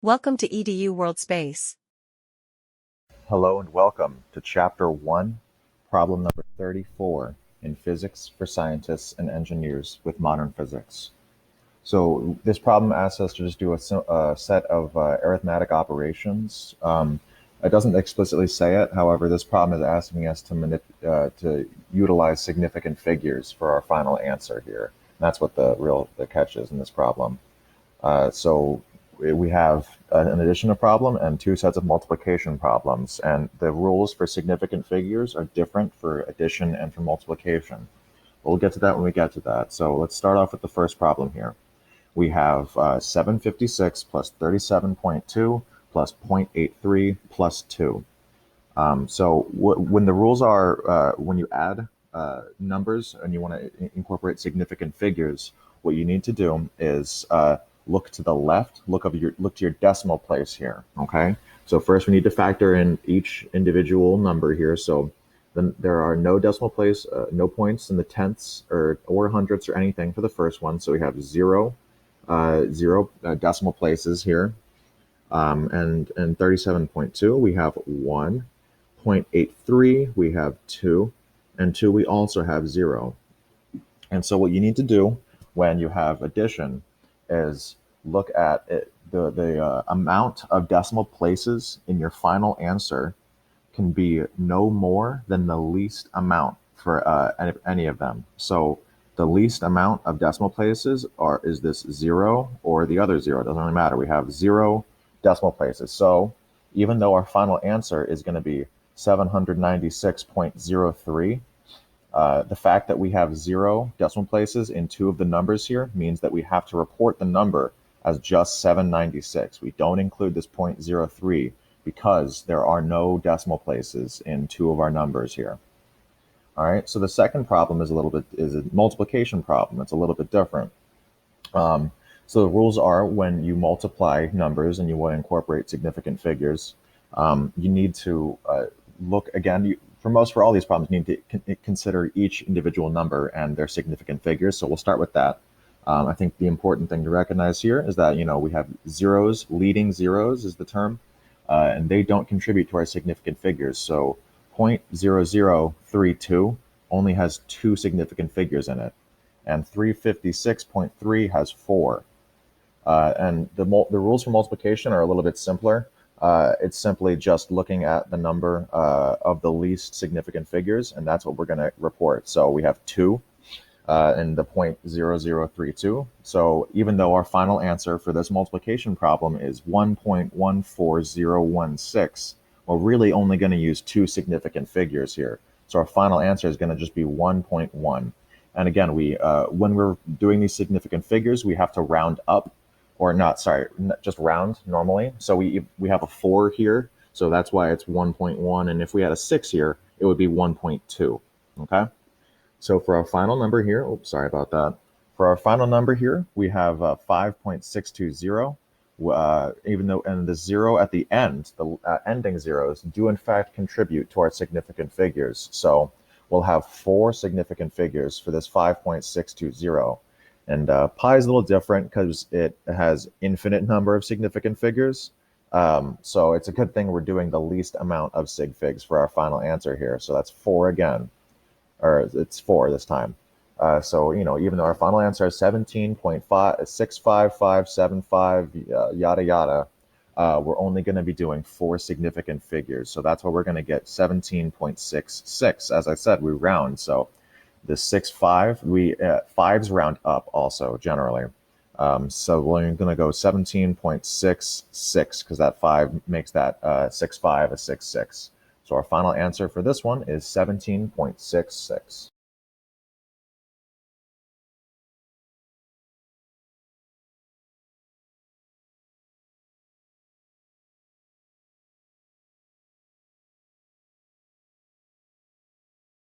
Welcome to EDU World Space. Hello and welcome to Chapter 1, Problem number 34 in Physics for Scientists and Engineers with Modern Physics. So this problem asks us to just do a set of arithmetic operations. It doesn't explicitly say it. However, this problem is asking us to utilize significant figures for our final answer here. And that's what the catch is in this problem. So we have an addition problem and two sets of multiplication problems, and the rules for significant figures are different for addition and for multiplication. We'll get to that when we get to that. So let's start off with the first problem here. We have 756 plus 37.2 plus 0.83 plus 2. When the rules are when you add numbers and you want to incorporate significant figures, what you need to do is look to the left, look to your decimal place here, okay? So first we need to factor in each individual number here. So then there are no decimal place, no points in the tenths or hundredths or anything for the first one. So we have zero decimal places here. And 37.2, we have 1. 0.83, we have 2. And 2, we also have 0. And so what you need to do when you have addition is look at the amount of decimal places in your final answer can be no more than the least amount for any of them. So the least amount of decimal places is this 0 or the other 0. It doesn't really matter. We have 0 decimal places. So even though our final answer is going to be 796.03, the fact that we have 0 decimal places in two of the numbers here means that we have to report the number as just 796. We don't include this 0.03 because there are no decimal places in two of our numbers here. All right, so the second problem is a multiplication problem. It's a little bit different. So the rules are when you multiply numbers and you want to incorporate significant figures, you need to look again. For all these problems, you need to consider each individual number and their significant figures. So we'll start with that. I think the important thing to recognize here is that, we have zeros, leading zeros is the term, and they don't contribute to our significant figures. So 0.0032 only has 2 significant figures in it, and 356.3 has 4. And the rules for multiplication are a little bit simpler. It's simply just looking at the number of the least significant figures, and that's what we're going to report. So we have 2 in the 0.0032. So even though our final answer for this multiplication problem is 1.14016, we're really only going to use 2 significant figures here. So our final answer is going to just be 1.1. And again, when we're doing these significant figures, we have to round up. Or not, sorry, just round normally. So we have a 4 here, so that's why it's 1.1. And if we had a 6 here, it would be 1.2, okay? So for our final number here, oops, sorry about that. For our final number here, we have 5.620, even though, and the 0 at the end, the ending zeros, do in fact contribute to our significant figures. So we'll have 4 significant figures for this 5.620. And pi is a little different because it has infinite number of significant figures. So it's a good thing we're doing the least amount of sig figs for our final answer here. So that's 4 again, or it's 4 this time. So, even though our final answer is 17.65575, yada, yada, we're only going to be doing 4 significant figures. So that's why we're going to get 17.66. As I said, we round. So the 6.5, fives round up also generally. So we're going to go 17.66 because that 5 makes that 6.5 a 6.6. So our final answer for this one is 17.66.